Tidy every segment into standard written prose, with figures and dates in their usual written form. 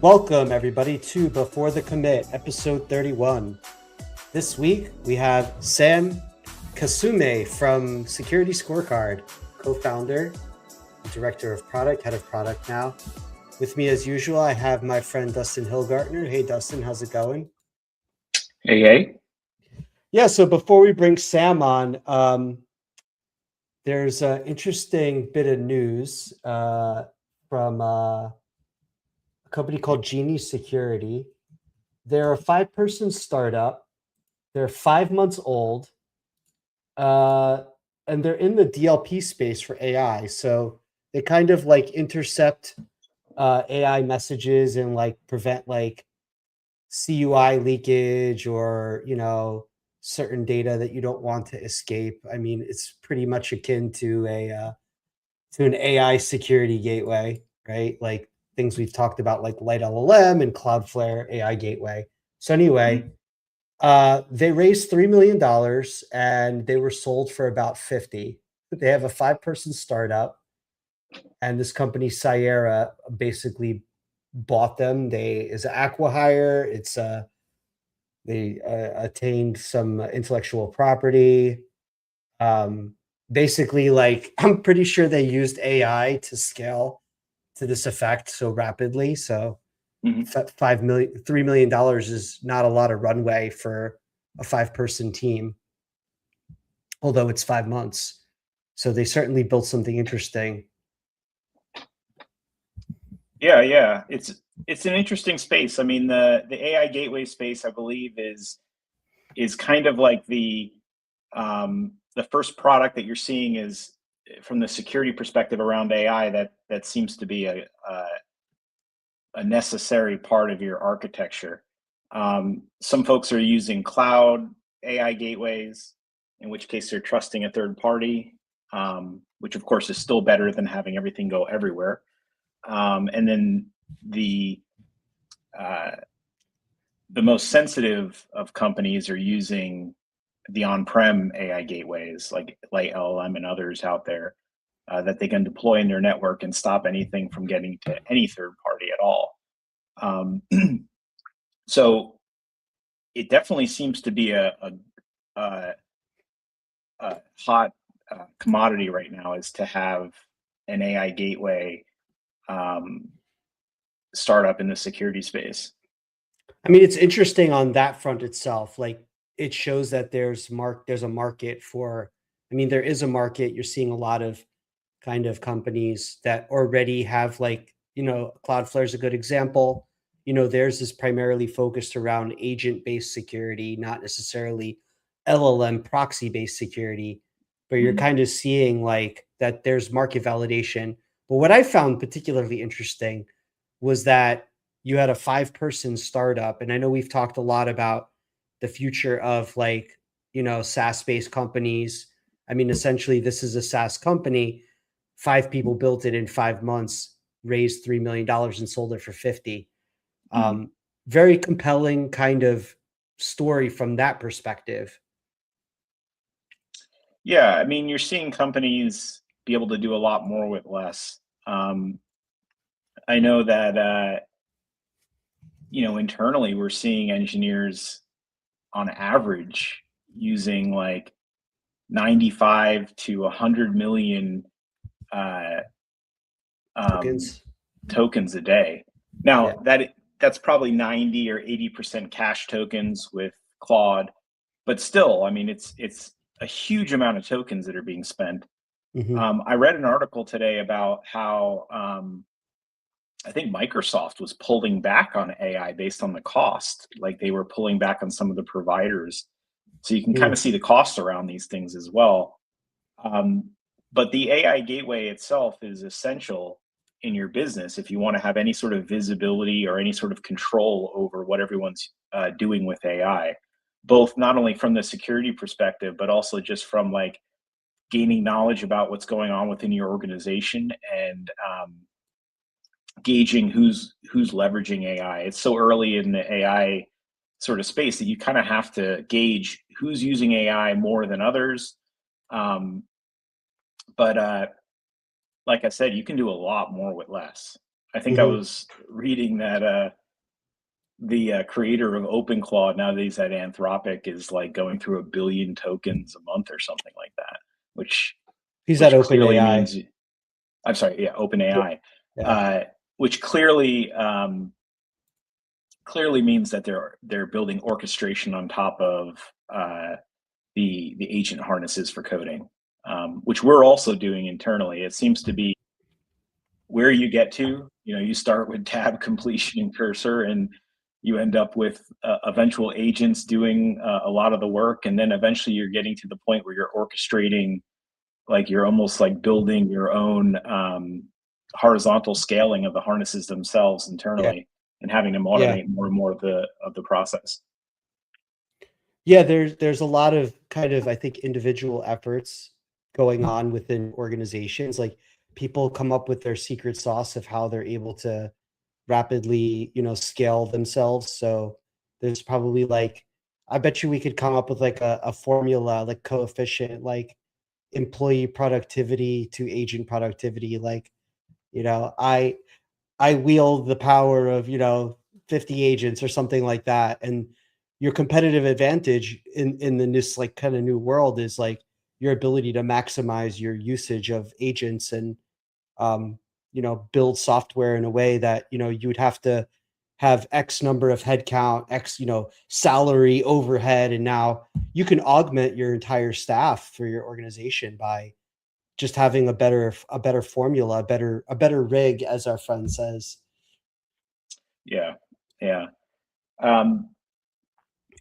Welcome, everybody, to Before the Commit, episode 31. This week, we have Sam Kassoumeh from SecurityScorecard, co-founder, director of product, head of product now. With me, as usual, I have my friend Dustin Hillgartner. Hey, Dustin, how's it going? Hey. Yeah, so before we bring Sam on, there's an interesting bit of news from a company called Genie Security. They're a 5-person startup. They're 5 months old, and they're in the DLP space for AI. So they kind of like intercept AI messages and like prevent like CUI leakage or certain data that you don't want to escape. I mean, it's pretty much akin to an AI security gateway, right? Like things we've talked about, like Light LLM and Cloudflare AI gateway. So anyway, they raised $3 million and they were sold for about 50. They have a 5-person startup, and this company Sierra basically bought them. Is an acqui-hire. They attained some intellectual property. Basically, like, I'm pretty sure they used AI to scale to this effect so rapidly. So $3 million is not a lot of runway for a 5-person team, although it's 5 months. So they certainly built something interesting. Yeah. It's an interesting space. I mean, the AI gateway space, I believe, is kind of like the first product that you're seeing is from the security perspective around AI that seems to be a necessary part of your architecture. Some folks are using cloud AI gateways, in which case they're trusting a third party, which of course is still better than having everything go everywhere. And then the most sensitive of companies are using the on-prem AI gateways like Light LLM and others out there that they can deploy in their network and stop anything from getting to any third party at all. So it definitely seems to be a hot commodity right now, is to have an AI gateway startup in the security space. I mean, it's interesting on that front itself. Like, it shows that there's a market for, I mean, there is a market. You're seeing a lot of kind of companies that already have, like, Cloudflare is a good example. Theirs is primarily focused around agent-based security, not necessarily LLM proxy-based security, but you're kind of seeing like that there's market validation. But what I found particularly interesting was that you had a 5-person startup. And I know we've talked a lot about the future of, like, SaaS-based companies. I mean, essentially, this is a SaaS company. 5 people built it in 5 months, raised $3 million and sold it for 50. Very compelling kind of story from that perspective. Yeah, I mean, you're seeing companies be able to do a lot more with less. I know that internally we're seeing engineers on average using like 95 to 100 million tokens a day. Now, that's probably 90 or 80% cache tokens with Claude, but still, I mean, it's a huge amount of tokens that are being spent. I read an article today about how I think Microsoft was pulling back on AI based on the cost. Like, they were pulling back on some of the providers. So you can kind of see the costs around these things as well. But the AI gateway itself is essential in your business if you want to have any sort of visibility or any sort of control over what everyone's doing with AI, both not only from the security perspective, but also just from like gaining knowledge about what's going on within your organization and gauging who's leveraging AI. It's so early in the AI sort of space that you kind of have to gauge who's using AI more than others. But like I said, you can do a lot more with less. I think I was reading that the creator of OpenClaw, now that he's at Anthropic, is like going through 1 billion tokens a month or something like that, which He's at clearly OpenAI. means, I'm sorry, yeah, OpenAI, Yeah. which clearly means that they're building orchestration on top of the agent harnesses for coding, which we're also doing internally. It seems to be where you get to. You start with tab completion and cursor, and you end up with eventual agents doing a lot of the work, and then eventually you're getting to the point where you're orchestrating, like you're almost like building your own horizontal scaling of the harnesses themselves internally, and having them automate more and more of the process. Yeah, there's a lot of kind of, I think, individual efforts going on within organizations. Like, people come up with their secret sauce of how they're able to rapidly, scale themselves. So there's probably like, I bet you we could come up with like a formula, like coefficient, like employee productivity to agent productivity. Like, I wield the power of, 50 agents or something like that. And your competitive advantage in this like kind of new world is like your ability to maximize your usage of agents and um, build software in a way that, you would have to have X number of headcount, X, salary, overhead. And now you can augment your entire staff for your organization by just having a better formula, a better rig, as our friend says. Yeah.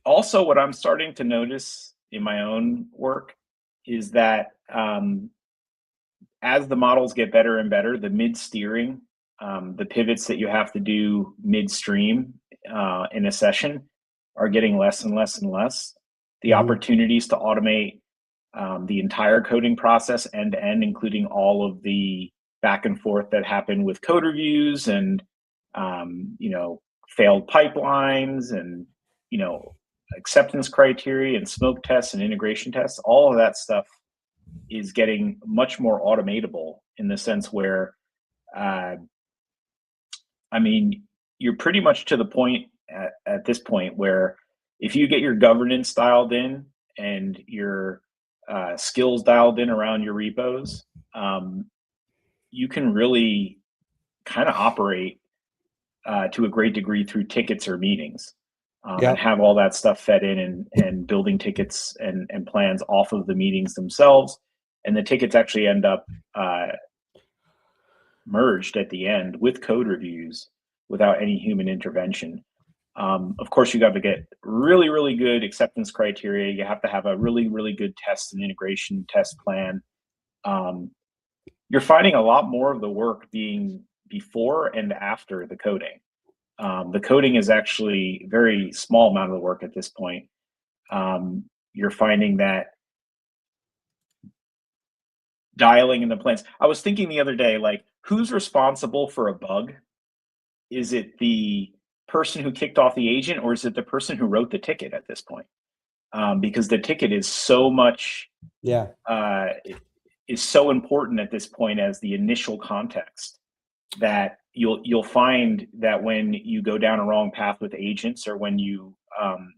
Also, what I'm starting to notice in my own work is that as the models get better and better, the mid-steering, the pivots that you have to do midstream in a session are getting less and less and less. The opportunities to automate the entire coding process end to end, including all of the back and forth that happen with code reviews and failed pipelines and acceptance criteria and smoke tests and integration tests. All of that stuff is getting much more automatable, in the sense where you're pretty much to the point at this point where if you get your governance dialed in and your skills dialed in around your repos, you can really kind of operate to a great degree through tickets or meetings, and have all that stuff fed in and building tickets and plans off of the meetings themselves. And the tickets actually end up merged at the end with code reviews without any human intervention. Of course, you got to get really, really good acceptance criteria. You have to have a really, really good test and integration test plan. You're finding a lot more of the work being before and after the coding. The coding is actually a very small amount of the work at this point. You're finding that dialing in the plans. I was thinking the other day, like, who's responsible for a bug? Is it the person who kicked off the agent, or is it the person who wrote the ticket at this point? Because the ticket is so much, is so important at this point as the initial context, that you'll find that when you go down a wrong path with agents, or when you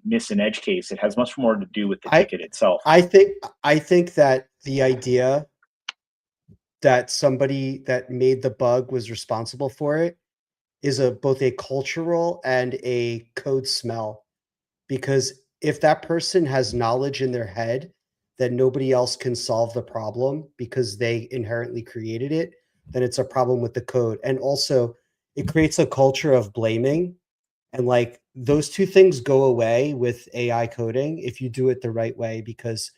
miss an edge case, it has much more to do with the ticket itself. I think that the idea that somebody that made the bug was responsible for it is both a cultural and a code smell. Because if that person has knowledge in their head that nobody else can solve the problem because they inherently created it, then it's a problem with the code. And also, it creates a culture of blaming. And like, those two things go away with AI coding if you do it the right way. Because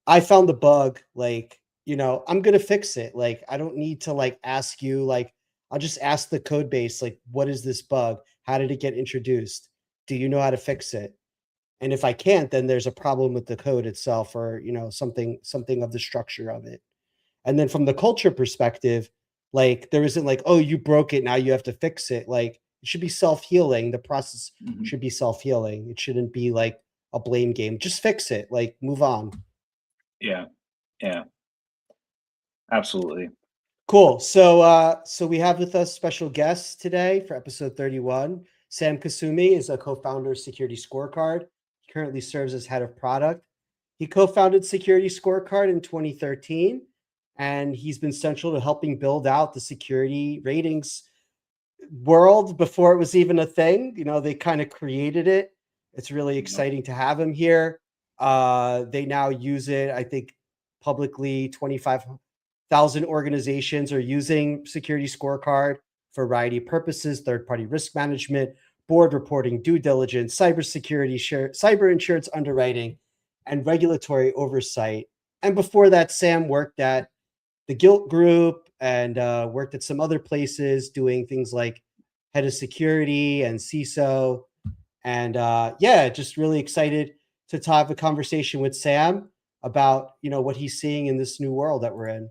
I found the bug, like, I'm going to fix it. Like, I don't need to like ask you, like, I'll just ask the code base, like, what is this bug? How did it get introduced? Do you know how to fix it? And if I can't, then there's a problem with the code itself, or, something of the structure of it. And then from the culture perspective, like, there isn't like, oh, you broke it, now you have to fix it. Like, it should be self-healing. The process should be self-healing. It shouldn't be like a blame game. Just fix it, like, move on. Yeah. Absolutely. Cool. So we have with us special guests today for episode 31. Sam Kassoumeh is a co-founder of SecurityScorecard. He currently serves as head of product. He co-founded SecurityScorecard in 2013, and he's been central to helping build out the security ratings world before it was even a thing. They kind of created it. It's really exciting to have him here. They now use it, I think, publicly. 25,000 organizations are using SecurityScorecard for a variety of purposes: third-party risk management, board reporting, due diligence, cybersecurity, cyber insurance underwriting, and regulatory oversight. And before that, Sam worked at the Gilt Group and worked at some other places doing things like head of security and CISO. And just really excited to have a conversation with Sam about, what he's seeing in this new world that we're in.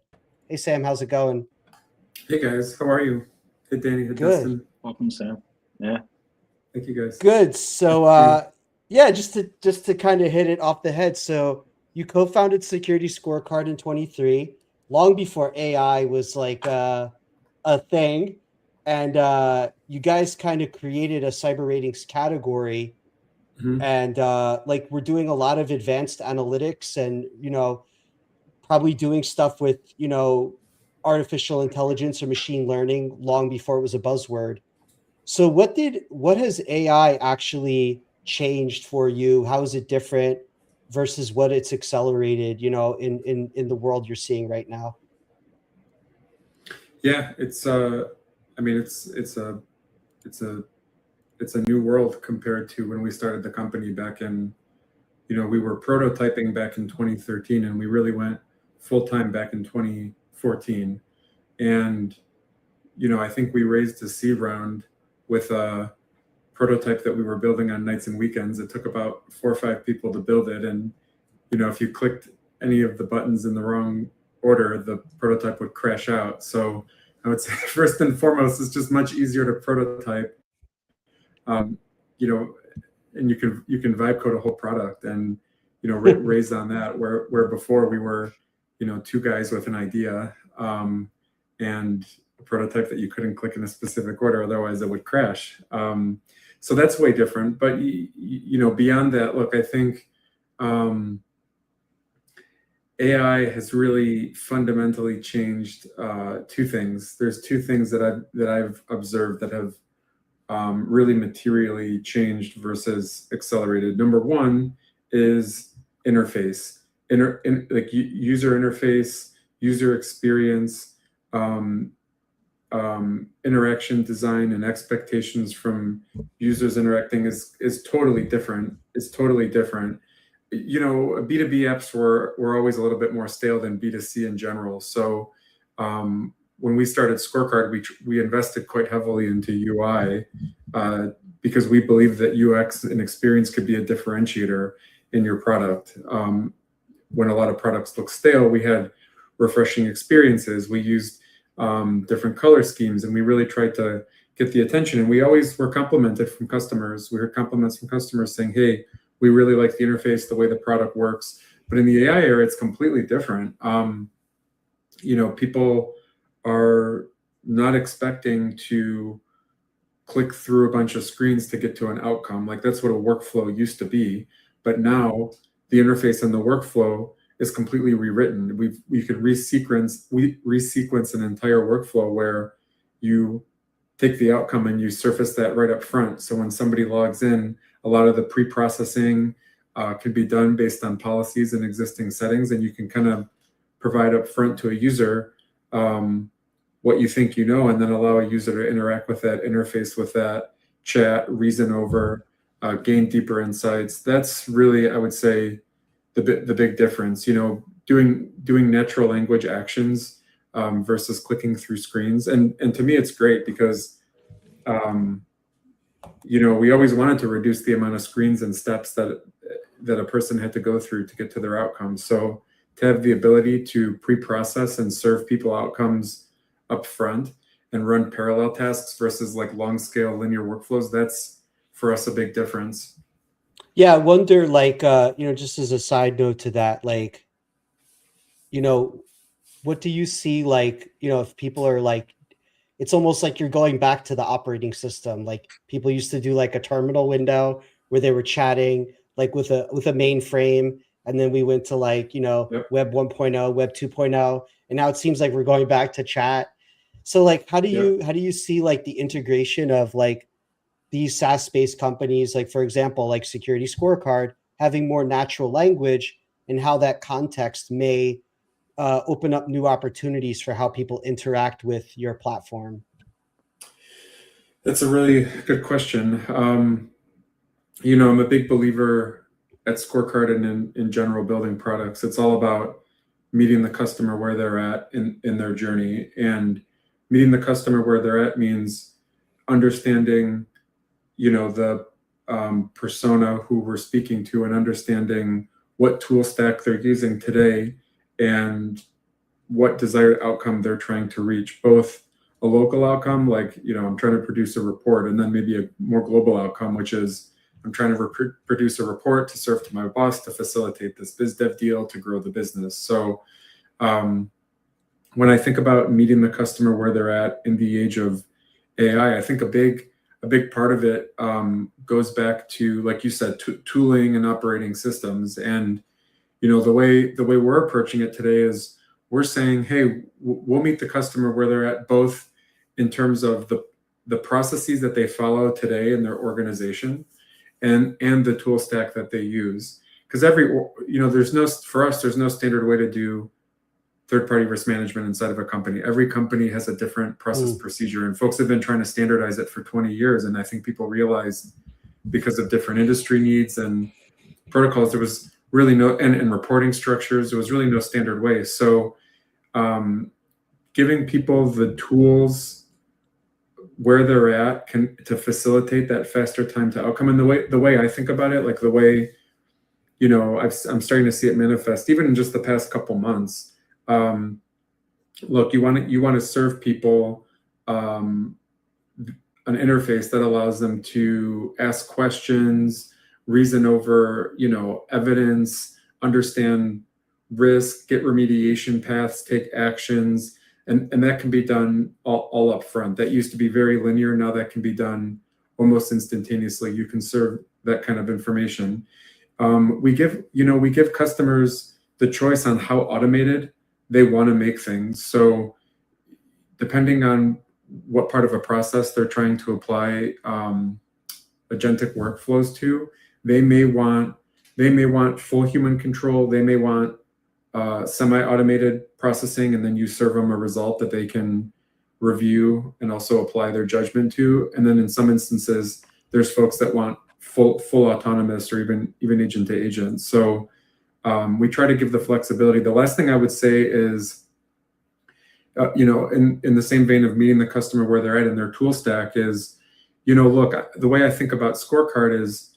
Hey, Sam, how's it going? Hey, guys. How are you? Hey, Danny. Hey, Good. Dustin. Welcome, Sam. Yeah. Thank you, guys. Good. So, just to kind of hit it off the head. So you co-founded SecurityScorecard in 23, long before AI was like a thing. And you guys kind of created a cyber ratings category. Mhm. And we're doing a lot of advanced analytics and, probably doing stuff with, artificial intelligence or machine learning long before it was a buzzword. So what has AI actually changed for you? How is it different versus what it's accelerated, in the world you're seeing right now? Yeah, it's I mean, it's a new world compared to when we started the company back in, we were prototyping back in 2013, and we really went full time back in 2014. And I think we raised a seed round with a prototype that we were building on nights and weekends. It took about 4 or 5 people to build it, and if you clicked any of the buttons in the wrong order, the prototype would crash out. So I would say first and foremost, it's just much easier to prototype. And you can vibe code a whole product and raise on that, where before we were 2 guys with an idea and a prototype that you couldn't click in a specific order, otherwise it would crash. So that's way different. But beyond that, look, I think AI has really fundamentally changed 2 things. There's 2 things that I've observed that have really materially changed versus accelerated. Number 1 is interface, user interface, user experience, interaction design, and expectations from users interacting is totally different. B2B apps were always a little bit more stale than B2C in general. So when we started Scorecard, we invested quite heavily into UI because we believe that UX and experience could be a differentiator in your product. When a lot of products look stale, we had refreshing experiences. We used different color schemes, and we really tried to get the attention. And we always were complimented from customers. We heard compliments from customers saying, hey, we really like the interface, the way the product works. But in the AI era, it's completely different. People are not expecting to click through a bunch of screens to get to an outcome. Like that's what a workflow used to be. But now the interface and the workflow is completely rewritten. We could resequence an entire workflow where you take the outcome and you surface that right up front. So when somebody logs in, a lot of the pre-processing can be done based on policies and existing settings, and you can kind of provide up front to a user what you think and then allow a user to interact with that, interface with that, chat, reason over, gain deeper insights. That's really, I would say, the big difference. Doing natural language actions versus clicking through screens. And to me, it's great because we always wanted to reduce the amount of screens and steps that a person had to go through to get to their outcomes. So to have the ability to pre-process and serve people outcomes up front and run parallel tasks versus like long scale linear workflows, that's for us a big difference. Yeah, I wonder, just as a side note to that, what do you see, like, if people are like, it's almost like you're going back to the operating system. Like people used to do like a terminal window where they were chatting like with a mainframe, and then we went to like, Yep. web 1.0, web 2.0, and now it seems like we're going back to chat. So like how do you see like the integration of like these SaaS based companies, like for example, like SecurityScorecard, having more natural language, and how that context may open up new opportunities for how people interact with your platform? That's a really good question. I'm a big believer at Scorecard and in general building products. It's all about meeting the customer where they're at in their journey. And meeting the customer where they're at means understanding, the persona who we're speaking to, and understanding what tool stack they're using today and what desired outcome they're trying to reach, both a local outcome, like, I'm trying to produce a report, and then maybe a more global outcome, which is I'm trying to produce a report to serve to my boss to facilitate this biz dev deal to grow the business. So when I think about meeting the customer where they're at in the age of AI, I think a big part of it goes back to, like you said, tooling and operating systems. And the way we're approaching it today is we're saying, hey, we'll meet the customer where they're at, both in terms of the processes that they follow today in their organization, and the tool stack that they use. Because there's no standard way to do third-party risk management inside of a company. Every company has a different process procedure, and folks have been trying to standardize it for 20 years. And I think people realize, because of different industry needs and protocols, there was really no, and reporting structures, there was really no standard way. So giving people the tools where they're at to facilitate that faster time to outcome. And the way I think about it, like the way, I'm starting to see it manifest even in just the past couple months. Look, you want to serve people an interface that allows them to ask questions, reason over, evidence, understand risk, get remediation paths, take actions, and that can be done all up front. That used to be very linear. Now that can be done almost instantaneously. You can serve that kind of information. We give customers the choice on how automated they want to make things. So depending on what part of a process they're trying to apply agentic workflows to, they may want full human control. They may want semi-automated processing, and then you serve them a result that they can review and also apply their judgment to. And then in some instances, there's folks that want full autonomous, or even agent to agent. So we try to give the flexibility. The last thing I would say is, in the same vein of meeting the customer where they're at in their tool stack, is, look, the way I think about Scorecard is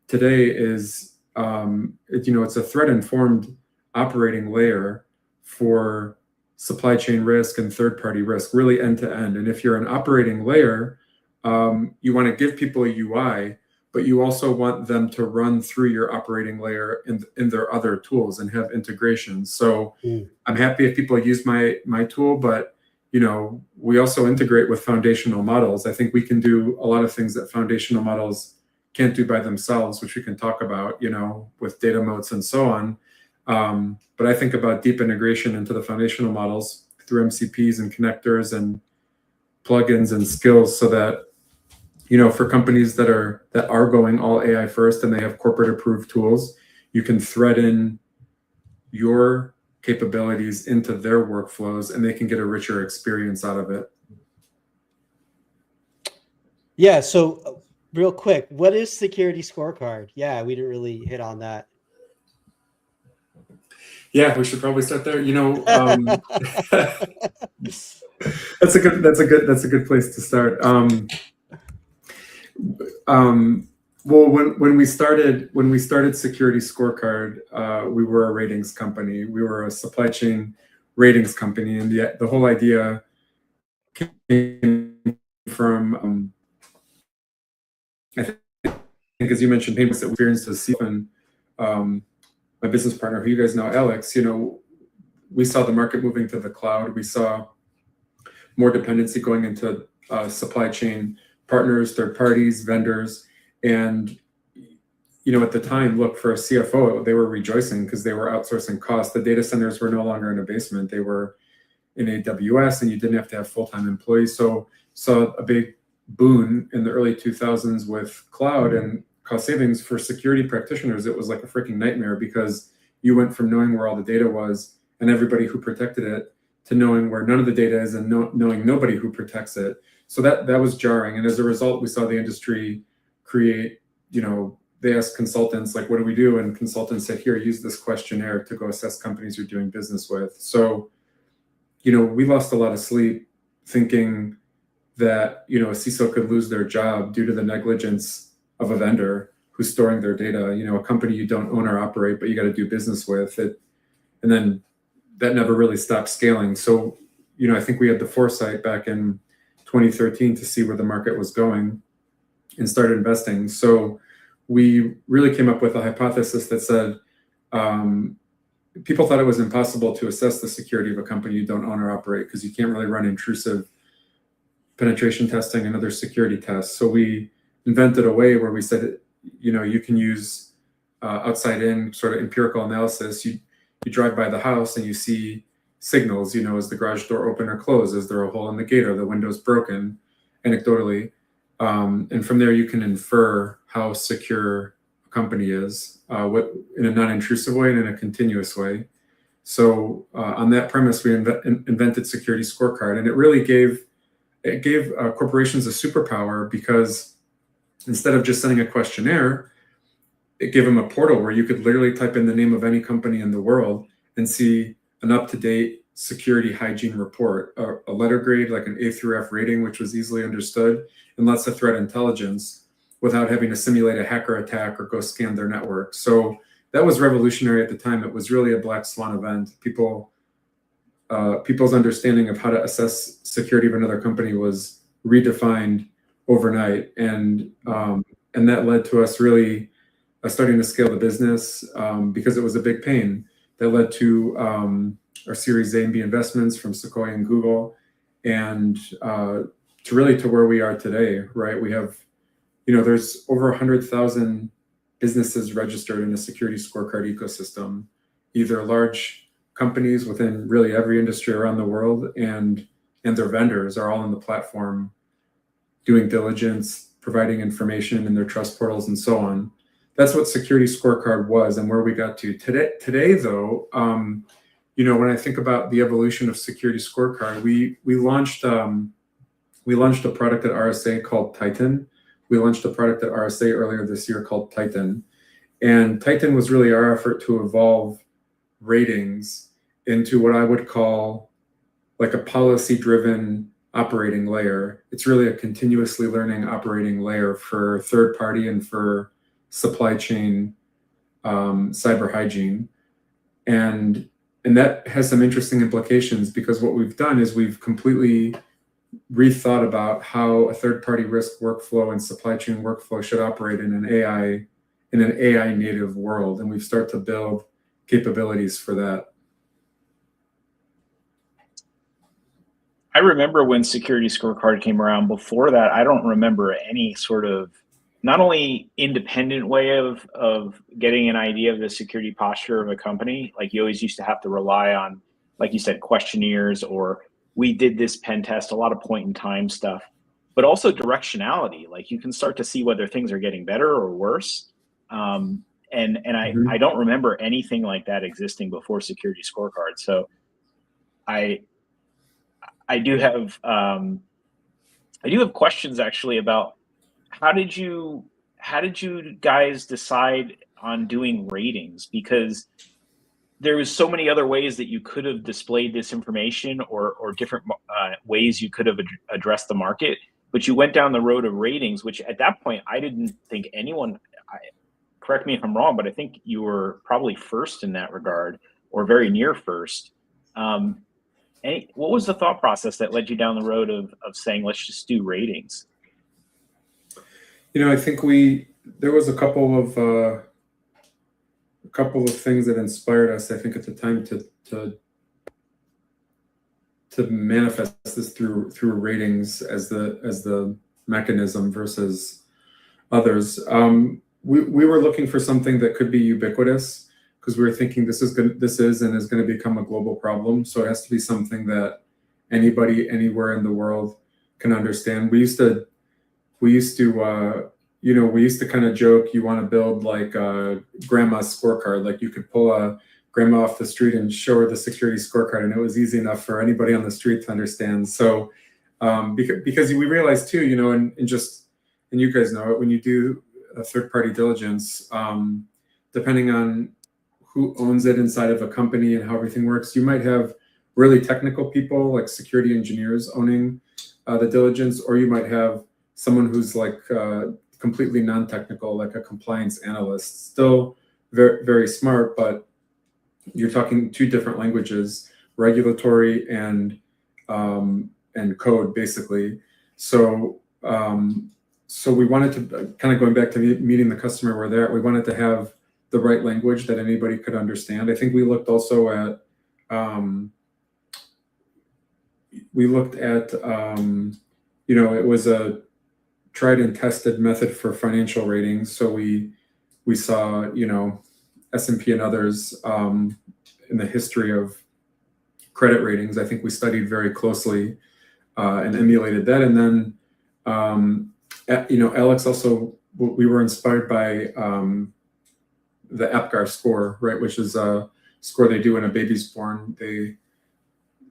today is, it's a threat-informed operating layer for supply chain risk and third-party risk, really end to end. And if you're an operating layer, you want to give people a UI, but you also want them to run through your operating layer in their other tools and have integrations. So I'm happy if people use my tool, but we also integrate with foundational models. I think we can do a lot of things that foundational models can't do by themselves, which we can talk about, with data moats and so on. But I think about deep integration into the foundational models through MCPs and connectors and plugins and skills, so that for companies that are going all AI first and they have corporate approved tools, you can thread in your capabilities into their workflows and they can get a richer experience out of it. Yeah. So real quick, what is SecurityScorecard? Yeah, we didn't really hit on that. Yeah, we should probably start there. That's a good place to start. Well, when we started SecurityScorecard, we were a ratings company. We were a supply chain ratings company, and the whole idea came from I think, as you mentioned, payments that we experienced as Stephen, my business partner, who you guys know, Alex. we saw the market moving to the cloud. We saw more dependency going into supply chain partners, third parties, vendors. And, at the time, look, for a CFO, they were rejoicing because they were outsourcing costs. The data centers were no longer in a basement. They were in AWS, and you didn't have to have full-time employees. So a big boon in the early 2000s with cloud and cost savings for security practitioners. It was like a freaking nightmare because you went from knowing where all the data was and everybody who protected it to knowing where none of the data is and knowing nobody who protects it. So that was jarring. And as a result, we saw the industry create, they asked consultants, like, what do we do? And consultants said, here, use this questionnaire to go assess companies you're doing business with. So, we lost a lot of sleep thinking that, a CISO could lose their job due to the negligence of a vendor who's storing their data, a company you don't own or operate, but you got to do business with it. And then that never really stopped scaling. So, I think we had the foresight back in 2013 to see where the market was going and started investing. So we really came up with a hypothesis that said, people thought it was impossible to assess the security of a company you don't own or operate because you can't really run intrusive penetration testing and other security tests. So we invented a way where we said, you can use outside in sort of empirical analysis. You drive by the house and you see signals, is the garage door open or closed? Is there a hole in the gate? Are the windows broken? Anecdotally. And from there, you can infer how secure a company is, what in a non-intrusive way and in a continuous way. So on that premise, we invented SecurityScorecard, and it really gave corporations a superpower because instead of just sending a questionnaire, it gave them a portal where you could literally type in the name of any company in the world and see an up-to-date security hygiene report, a letter grade like an A through F rating, which was easily understood, and lots of threat intelligence without having to simulate a hacker attack or go scan their network. So that was revolutionary at the time. It was really a black swan event. People's understanding of how to assess security of another company was redefined overnight, and that led to us really starting to scale the business because it was a big pain. That led to our Series A and B investments from Sequoia and Google, and to where we are today, right? We have, there's over 100,000 businesses registered in the SecurityScorecard ecosystem, either large companies within really every industry around the world and their vendors are all on the platform doing diligence, providing information in their trust portals and so on. That's what SecurityScorecard was and where we got to. Today though, when I think about the evolution of SecurityScorecard, we launched a product at RSA called Titan. We launched a product at RSA earlier this year called Titan. And Titan was really our effort to evolve ratings into what I would call like a policy-driven operating layer. It's really a continuously learning operating layer for third party and for supply chain cyber hygiene. And that has some interesting implications because what we've done is we've completely rethought about how a third-party risk workflow and supply chain workflow should operate in an AI native world, and we've started to build capabilities for that. I remember when SecurityScorecard came around. Before that, I don't remember any sort of not only independent way of getting an idea of the security posture of a company. Like you always used to have to rely on, like you said, questionnaires, or we did this pen test, a lot of point in time stuff, but also directionality. Like you can start to see whether things are getting better or worse. I don't remember anything like that existing before SecurityScorecard. So I do have questions actually about how did you guys decide on doing ratings? Because there was so many other ways that you could have displayed this information or different ways you could have addressed the market, but you went down the road of ratings, which at that point, I didn't think anyone, correct me if I'm wrong, but I think you were probably first in that regard or very near first. What was the thought process that led you down the road of saying, let's just do ratings? I think there was a couple of things that inspired us, I think, at the time to manifest this through ratings as the mechanism versus others. We were looking for something that could be ubiquitous, because we were thinking this is and is going to become a global problem. So it has to be something that anybody anywhere in the world can understand. We used to kind of joke, you want to build like a grandma's scorecard, like you could pull a grandma off the street and show her the security scorecard, and it was easy enough for anybody on the street to understand. So because we realized too, and you guys know it, when you do a third-party diligence, depending on who owns it inside of a company and how everything works, you might have really technical people like security engineers owning the diligence, or you might have someone who's like completely non-technical, like a compliance analyst, still very, very smart, but you're talking two different languages, regulatory and code, basically. So we wanted to, kind of going back to meeting the customer where they're at, we wanted to have the right language that anybody could understand. I think we looked also at it was a tried and tested method for financial ratings. So we saw, S&P and others in the history of credit ratings. I think we studied very closely and emulated that. And then, Alex, also, we were inspired by the APGAR score, right, which is a score they do when a baby's born. They,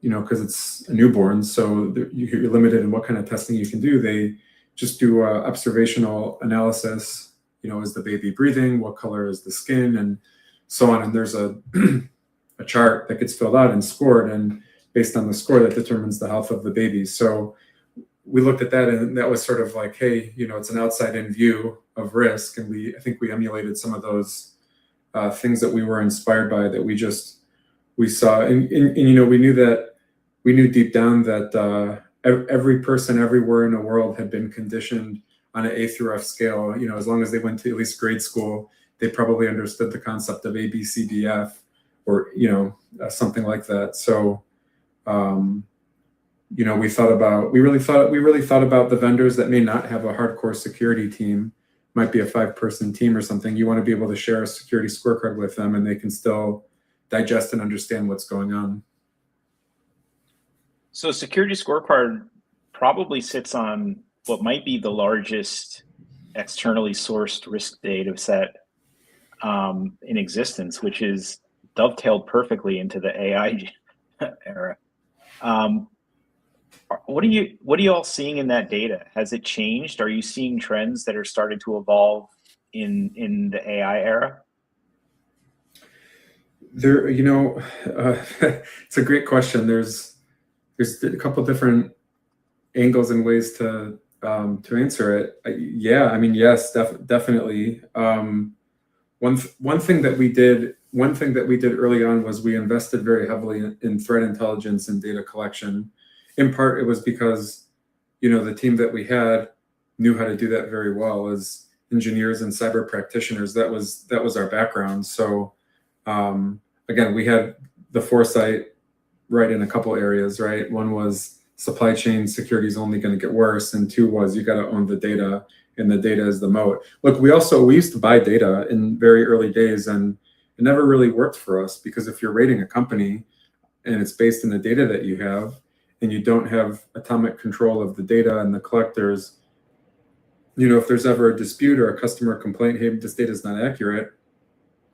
because it's a newborn, so you're limited in what kind of testing you can do. They just do observational analysis. Is the baby breathing? What color is the skin? And so on. And there's a chart that gets filled out and scored, and based on the score, that determines the health of the baby. So we looked at that, and that was sort of like, hey, it's an outside-in view of risk, and I think we emulated some of those things that we were inspired by, that we saw, and we knew deep down that every person everywhere in the world had been conditioned on an A through F scale. As long as they went to at least grade school, they probably understood the concept of A, B, C, D, F, or something like that. So we really thought about the vendors that may not have a hardcore security team, might be a 5-person team or something. You want to be able to share a security scorecard with them, and they can still digest and understand what's going on. So SecurityScorecard probably sits on what might be the largest externally sourced risk data set in existence, which is dovetailed perfectly into the AI era. What are you all seeing in that data? Has it changed? Are you seeing trends that are starting to evolve in the AI era? There, it's a great question. There's a couple different angles and ways to answer it. Yes, definitely. One thing that we did early on was we invested very heavily in threat intelligence and data collection. In part, it was because the team that we had knew how to do that very well as engineers and cyber practitioners. That was our background. So again, we had the foresight right in a couple areas, right? One was supply chain security is only going to get worse, and two was you got to own the data, and the data is the moat. Look, we used to buy data in very early days, and it never really worked for us, because if you're rating a company and it's based in the data that you have, and you don't have atomic control of the data and the collectors, if there's ever a dispute or a customer complaint, hey, this data is not accurate,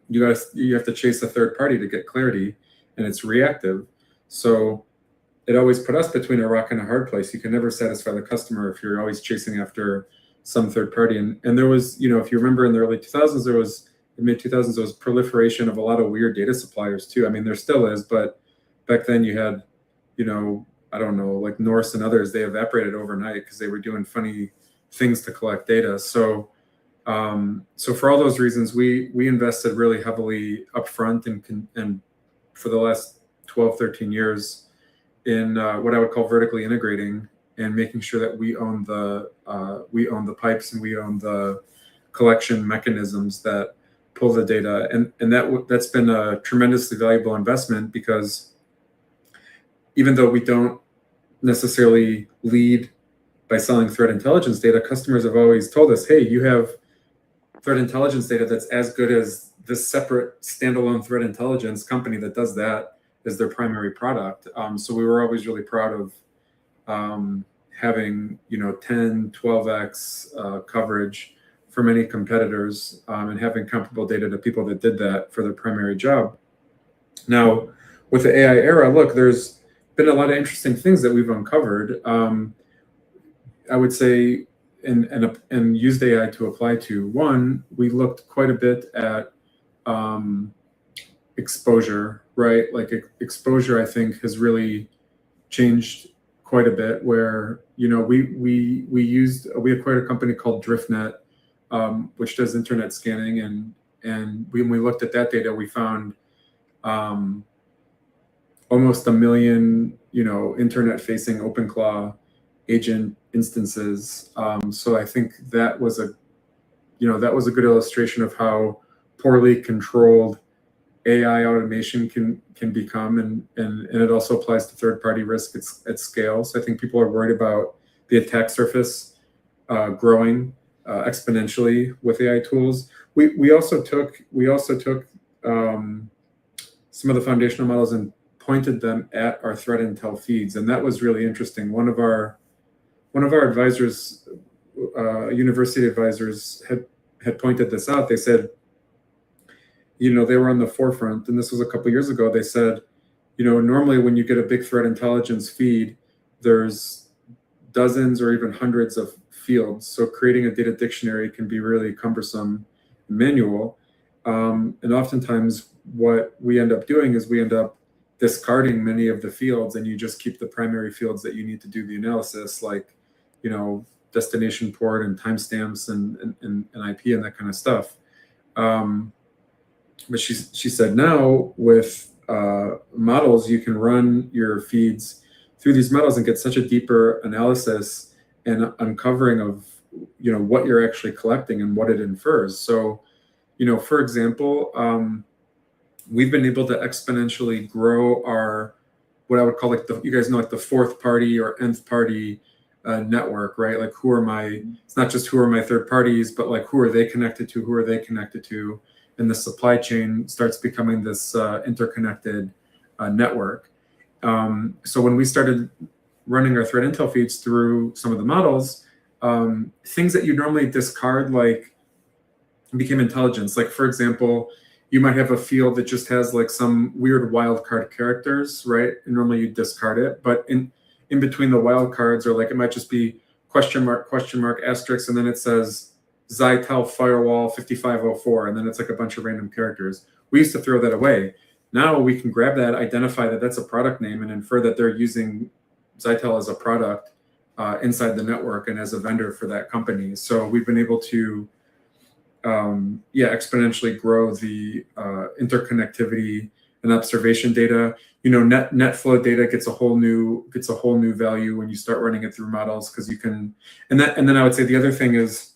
you have to chase a third party to get clarity, and it's reactive. So it always put us between a rock and a hard place. You can never satisfy the customer if you're always chasing after some third party. And there was, if you remember in the early 2000s, mid 2000s, there was proliferation of a lot of weird data suppliers too. I mean, there still is, but back then you had, I don't know, like Norse and others, they evaporated overnight because they were doing funny things to collect data. So for all those reasons, we invested really heavily upfront and for the last 12, 13 years in what I would call vertically integrating and making sure that we own the pipes and we own the collection mechanisms that pull the data. And that's been a tremendously valuable investment, because even though we don't necessarily lead by selling threat intelligence data, customers have always told us, hey, you have threat intelligence data that's as good as this separate standalone threat intelligence company that does that as their primary product. So we were always really proud of having 10, 12x coverage for many competitors, and having comparable data to people that did that for their primary job. Now, with the AI era, look, there's been a lot of interesting things that we've uncovered. I would say, and used AI to apply to. One, we looked quite a bit at exposure, right? Like exposure, I think, has really changed quite a bit. Where we acquired a company called DriftNet, which does internet scanning, and when we looked at that data, we found almost 1 million internet-facing OpenClaw agent instances. So I think that was a good illustration of how poorly controlled AI automation can become, and it also applies to third-party risk at scale. So I think people are worried about the attack surface growing exponentially with AI tools. We also took some of the foundational models and pointed them at our threat intel feeds, and that was really interesting. One of our advisors, university advisors, had pointed this out. They said, they were on the forefront, and this was a couple of years ago. They said, normally when you get a big threat intelligence feed, there's dozens or even hundreds of fields. So creating a data dictionary can be really cumbersome and manual. And oftentimes what we end up doing is we end up discarding many of the fields, and you just keep the primary fields that you need to do the analysis, like, destination port and timestamps and IP and that kind of stuff. But she said now with models, you can run your feeds through these models and get such a deeper analysis and uncovering of what you're actually collecting and what it infers. So, for example, we've been able to exponentially grow our, what I would call like the fourth party or nth party network, right? Like it's not just who are my third parties, but like who are they connected to? And the supply chain starts becoming this interconnected network. So when we started running our threat intel feeds through some of the models, things that you normally discard like became intelligence. Like, for example, you might have a field that just has like some weird wildcard characters, right? And normally you discard it, but in between the wildcards, or like it might just be question mark, asterisk, and then it says Zytel firewall 5504, and then it's like a bunch of random characters. We used to throw that away. Now we can grab that, identify that that's a product name, and infer that they're using Zytel as a product inside the network and as a vendor for that company. So we've been able to exponentially grow the interconnectivity and observation data. Net flow data gets a whole new value when you start running it through models, because you can. And then I would say the other thing is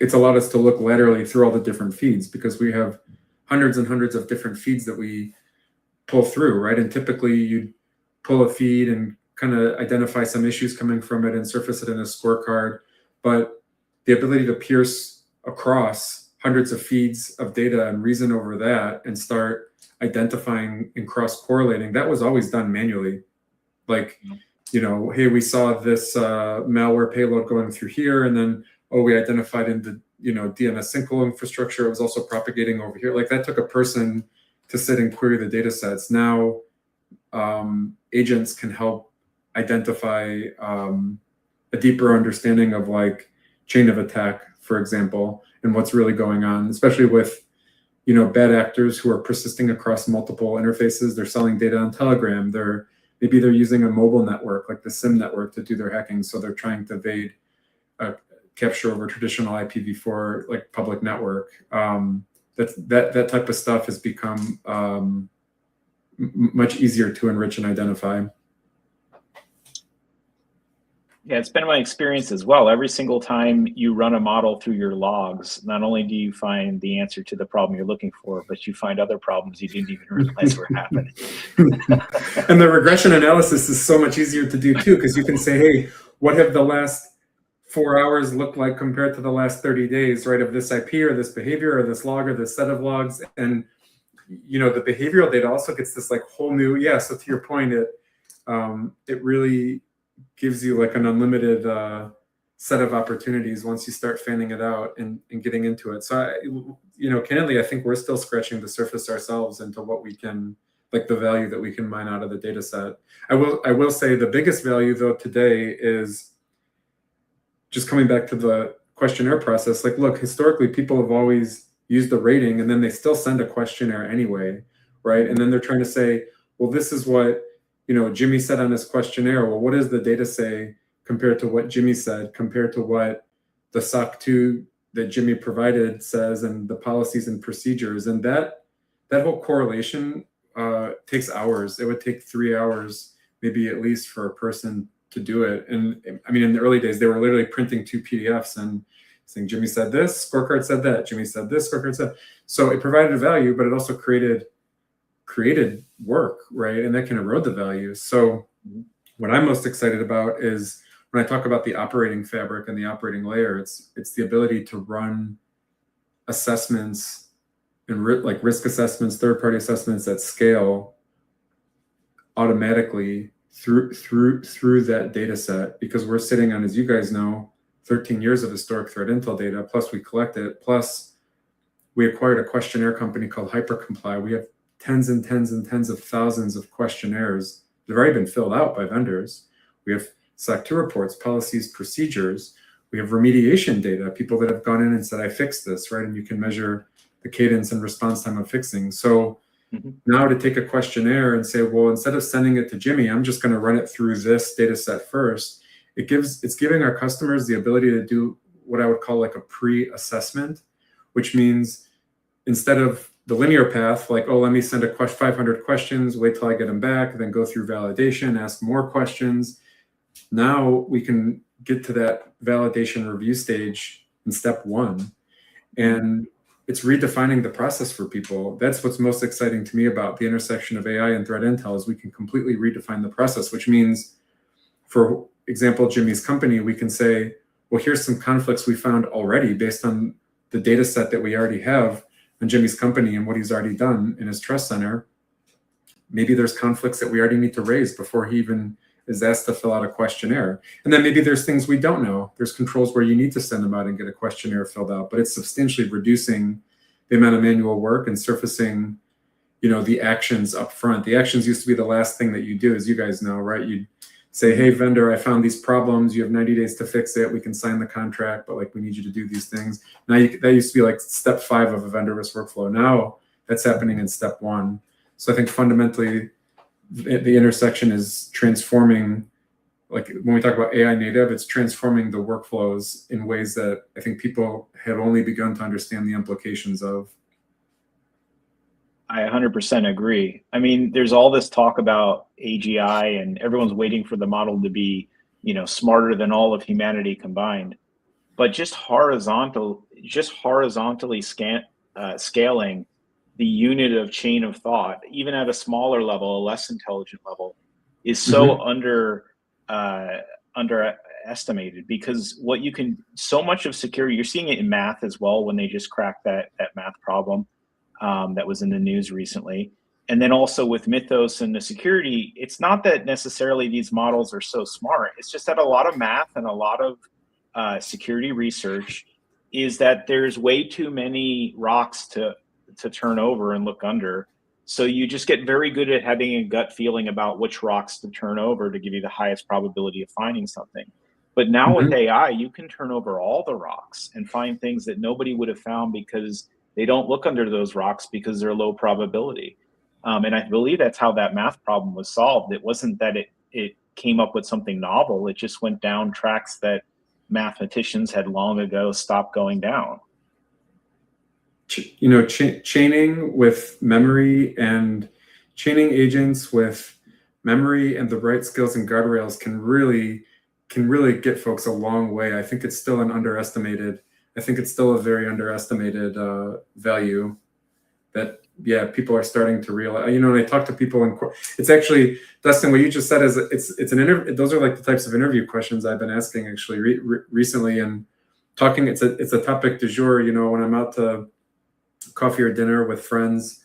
it's allowed us to look laterally through all the different feeds, because we have hundreds and hundreds of different feeds that we pull through, right? And typically you pull a feed and kind of identify some issues coming from it and surface it in a scorecard. But the ability to pierce across hundreds of feeds of data and reason over that and start identifying and cross-correlating, that was always done manually. Like, hey, we saw this malware payload going through here, and then, we identified in the, DNS synchro infrastructure, it was also propagating over here. Like, that took a person to sit and query the data sets. Now, agents can help identify a deeper understanding of like chain of attack, for example, and what's really going on, especially with, bad actors who are persisting across multiple interfaces. They're selling data on Telegram. Maybe they're using a mobile network like the SIM network to do their hacking. So they're trying to evade capture over traditional IPv4 like public network. That type of stuff has become much easier to enrich and identify. Yeah, it's been my experience as well. Every single time you run a model through your logs, not only do you find the answer to the problem you're looking for, but you find other problems you didn't even realize were happening. And the regression analysis is so much easier to do too, because you can say, hey, what have the last 4 hours looked like compared to the last 30 days, right, of this IP or this behavior or this log or this set of logs? And you know, the behavioral data also gets this like whole new, yeah, so to your point, it really gives you like an unlimited set of opportunities once you start fanning it out and getting into it. So you know, candidly, I think we're still scratching the surface ourselves into what we can, like the value that we can mine out of the data set. I will say the biggest value though today is just coming back to the questionnaire process. Like, look, historically people have always used the rating and then they still send a questionnaire anyway, right? And then they're trying to say, well, this is what, you know, Jimmy said on his questionnaire. Well, what does the data say compared to what Jimmy said, compared to what the SOC 2 that Jimmy provided says, and the policies and procedures? And that whole correlation takes hours. It would take 3 hours, maybe at least, for a person to do it. And I mean, in the early days, they were literally printing 2 PDFs and saying, Jimmy said this, scorecard said that, Jimmy said this, scorecard said. So it provided a value, but it also created work, right? And that can erode the value. So what I'm most excited about is when I talk about the operating fabric and the operating layer, it's the ability to run assessments and like risk assessments, third-party assessments at scale automatically through that data set, because we're sitting on, as you guys know, 13 years of historic threat intel data, plus we collect it, plus we acquired a questionnaire company called HyperComply. We have tens and tens and tens of thousands of questionnaires that have already been filled out by vendors. We have SOC 2 reports, policies, procedures. We have remediation data, people that have gone in and said, I fixed this, right? And you can measure the cadence and response time of fixing. So now to take a questionnaire and say, well, instead of sending it to Jimmy, I'm just going to run it through this data set first. It's giving our customers the ability to do what I would call like a pre-assessment, which means instead of the linear path, like, oh, let me send 500 questions, wait till I get them back, then go through validation, ask more questions. Now we can get to that validation review stage in step 1. And it's redefining the process for people. That's what's most exciting to me about the intersection of AI and threat intel, is we can completely redefine the process, which means, for example, Jimmy's company, we can say, well, here's some conflicts we found already based on the data set that we already have on Jimmy's company and what he's already done in his trust center. Maybe there's conflicts that we already need to raise before he even is asked to fill out a questionnaire. And then maybe there's things we don't know. There's controls where you need to send them out and get a questionnaire filled out, but it's substantially reducing the amount of manual work and surfacing, you know, the actions up front. The actions used to be the last thing that you do, as you guys know, right? You'd say, hey, vendor, I found these problems. You have 90 days to fix it. We can sign the contract, but like, we need you to do these things. Now that used to be like step 5 of a vendor risk workflow. Now that's happening in step 1. So I think fundamentally the intersection is transforming, like when we talk about AI native, it's transforming the workflows in ways that I think people have only begun to understand the implications of. I 100% agree. I mean, there's all this talk about AGI and everyone's waiting for the model to be, you know, smarter than all of humanity combined. But just horizontally scaling the unit of chain of thought, even at a smaller level, a less intelligent level, is so underestimated, because what you can, so much of security, you're seeing it in math as well, when they just cracked that math problem that was in the news recently. And then also with Mythos and the security, it's not that necessarily these models are so smart. It's just that a lot of math and a lot of security research is that there's way too many rocks to turn over and look under. So you just get very good at having a gut feeling about which rocks to turn over to give you the highest probability of finding something. But now with AI, you can turn over all the rocks and find things that nobody would have found because they don't look under those rocks because they're low probability. And I believe that's how that math problem was solved. It wasn't that it came up with something novel. It just went down tracks that mathematicians had long ago stopped going down. You know, chaining with memory and chaining agents with memory and the right skills and guardrails can really can really get folks a long way. I think it's still a very underestimated value that, yeah, people are starting to realize. You know, when I talk to people it's actually, Dustin, what you just said is it's an interview. Those are like the types of interview questions I've been asking actually recently, and talking. It's a topic du jour. You know, when I'm out to coffee or dinner with friends,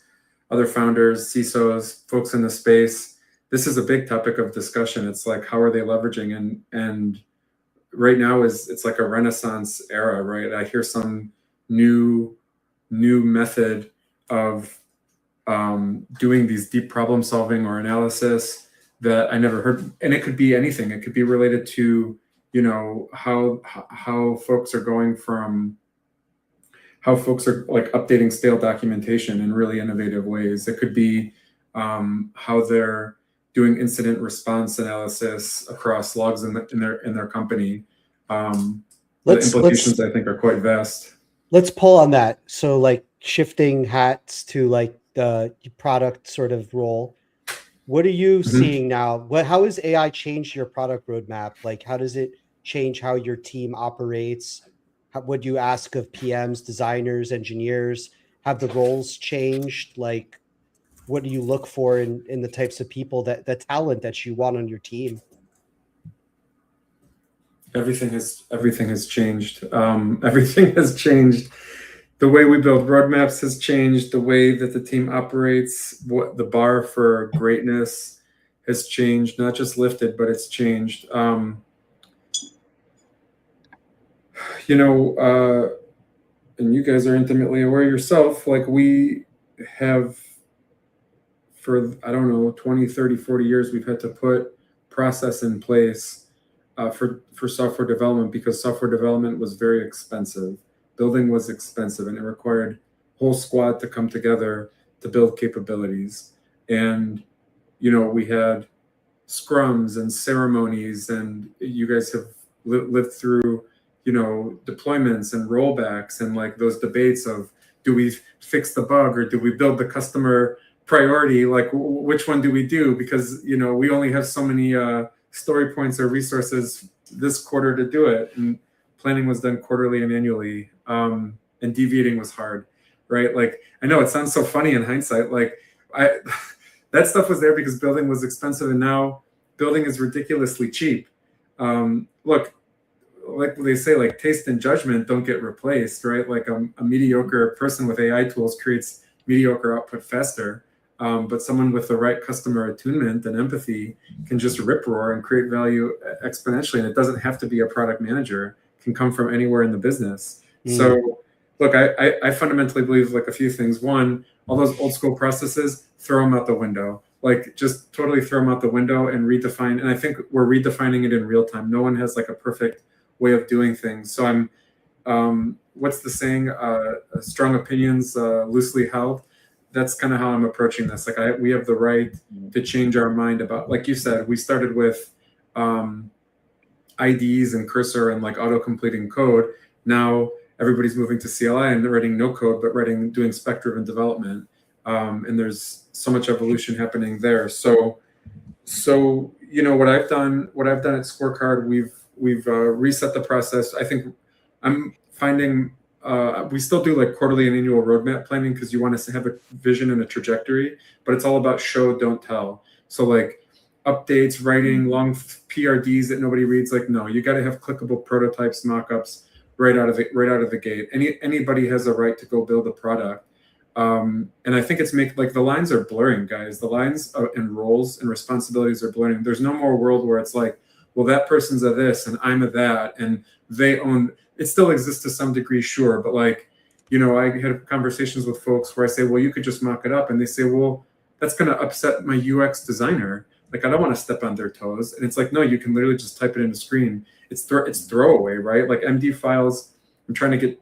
other founders, CISOs, folks in the space, this is a big topic of discussion. It's like, how are they leveraging? And right now it's like a renaissance era, right? I hear some new method of doing these deep problem solving or analysis that I never heard. And it could be anything. It could be related to, you know, how folks are going from, how folks are like updating stale documentation in really innovative ways. It could be how they're doing incident response analysis across logs in their company. The implications, I think, are quite vast. Let's pull on that. So like shifting hats to like the product sort of role. What are you seeing now? How has AI changed your product roadmap? Like, how does it change how your team operates? What do you ask of PMs, designers, engineers? Have the roles changed? Like, what do you look for in the types of people, the talent that you want on your team? Everything has changed. Everything has changed. The way we build roadmaps has changed. The way that the team operates, what the bar for greatness has changed. Not just lifted, but it's changed. You know, and you guys are intimately aware yourself. Like, we have, for, I don't know, 20, 30, 40 years, we've had to put process in place for software development, because software development was very expensive. Building was expensive, and it required a whole squad to come together to build capabilities. And, you know, we had scrums and ceremonies, and you guys have lived through, you know, deployments and rollbacks, and like those debates of, do we fix the bug or do we build the customer priority? Like, which one do we do? Because, you know, we only have so many story points or resources this quarter to do it. And planning was done quarterly and annually. And deviating was hard, right? Like, I know it sounds so funny in hindsight. Like, that stuff was there because building was expensive, and now building is ridiculously cheap. Look, like they say, like, taste and judgment don't get replaced, right? Like a mediocre person with AI tools creates mediocre output faster. But someone with the right customer attunement and empathy can just rip roar and create value exponentially. And it doesn't have to be a product manager. It can come from anywhere in the business. So look, I fundamentally believe like a few things. One, all those old school processes, throw them out the window. Like, just totally throw them out the window and redefine. And I think we're redefining it in real time. No one has like a perfect way of doing things. So I'm, what's the saying? Strong opinions, loosely held. That's kind of how I'm approaching this. Like, we have the right to change our mind about, like you said, we started with IDs and cursor and like auto-completing code. Now everybody's moving to CLI and they're writing no code, but doing spec-driven development. And there's so much evolution happening there. So you know, what I've done at Scorecard, we've reset the process. I think I'm finding we still do like quarterly and annual roadmap planning because you want to have a vision and a trajectory, but it's all about show, don't tell. So like updates, writing long PRDs that nobody reads. Like, no, you got to have clickable prototypes, mock-ups right out of the gate. Anybody has a right to go build a product. And I think it's like the lines are blurring, guys. The lines and roles and responsibilities are blurring. There's no more world where it's like, well, that person's a this and I'm a that, and they own. It still exists to some degree, sure, but like, you know, I had conversations with folks where I say, well, you could just mock it up, and they say, well, that's going to upset my UX designer. Like, I don't want to step on their toes. And it's like, no, you can literally just type it in a screen. It's throwaway, right? Like MD files, I'm trying to get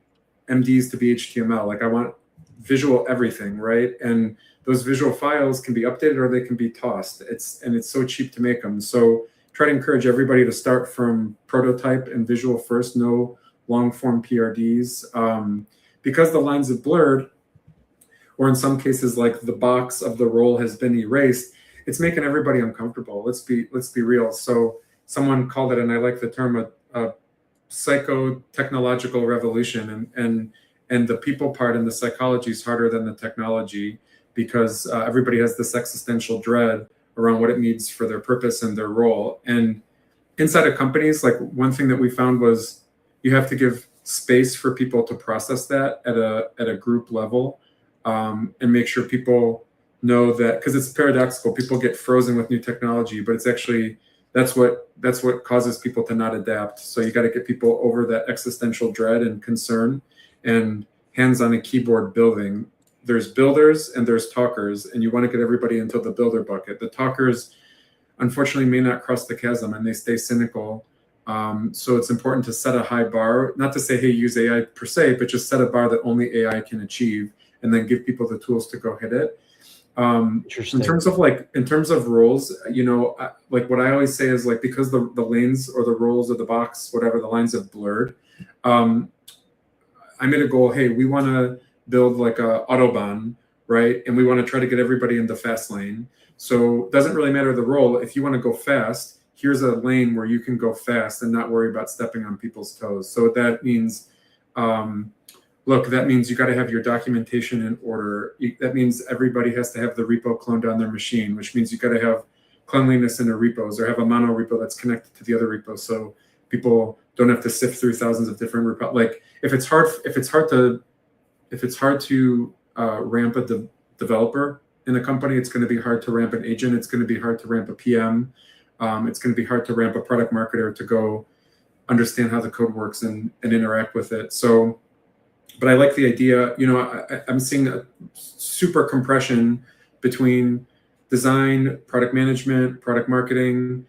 MDs to be HTML. Like, I want visual everything, right? And those visual files can be updated or they can be tossed. It's so cheap to make them. So try to encourage everybody to start from prototype and visual first, no long form PRDs. Because the lines have blurred, or in some cases, like the box of the role has been erased, it's making everybody uncomfortable. Let's be real. So someone called it, and I like the term, a psycho-technological revolution, and the people part and the psychology is harder than the technology, because everybody has this existential dread around what it means for their purpose and their role. And inside of companies, like, one thing that we found was you have to give space for people to process that at a group level, and make sure people know that, because it's paradoxical. People get frozen with new technology, but it's actually, that's what causes people to not adapt. So you got to get people over that existential dread and concern, and hands on a keyboard building. There's builders and there's talkers, and you want to get everybody into the builder bucket. The talkers, unfortunately, may not cross the chasm, and they stay cynical. So it's important to set a high bar, not to say, hey, use AI per se, but just set a bar that only AI can achieve, and then give people the tools to go hit it. In terms of roles, like, what I always say is, like, because the lanes or the roles of the box, whatever, the lines have blurred, I made a goal. Hey, we want to build like a Autobahn, right? And we want to try to get everybody in the fast lane. So it doesn't really matter the role. If you want to go fast, here's a lane where you can go fast and not worry about stepping on people's toes. So that means, that means you got to have your documentation in order. That means everybody has to have the repo cloned on their machine, which means you got to have cleanliness in their repos, or have a mono repo that's connected to the other repos, so people don't have to sift through thousands of different repos. Like, if it's hard to ramp a developer in a company, it's going to be hard to ramp an agent. It's going to be hard to ramp a PM. It's going to be hard to ramp a product marketer to go understand how the code works and interact with it. So, but I like the idea. I'm seeing a super compression between design, product management, product marketing,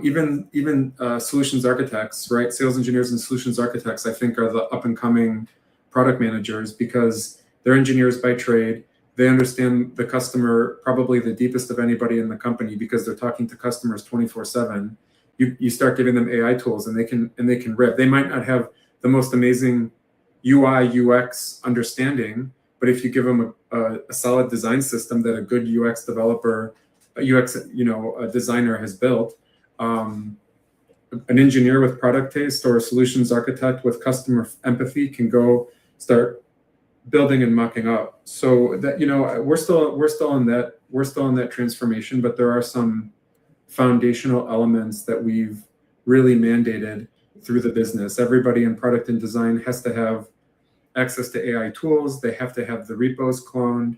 even solutions architects, right? Sales engineers and solutions architects, I think, are the up and coming product managers, because they're engineers by trade. They understand the customer probably the deepest of anybody in the company, because they're talking to customers 24/7. You start giving them AI tools, and they can rip. They might not have the most amazing UI UX understanding, but if you give them a solid design system that a good UX developer, a designer has built, an engineer with product taste or a solutions architect with customer empathy can go start building and mocking up. So that, we're still in that transformation, but there are some foundational elements that we've really mandated through the business. Everybody in product and design has to have access to AI tools. They have to have the repos cloned.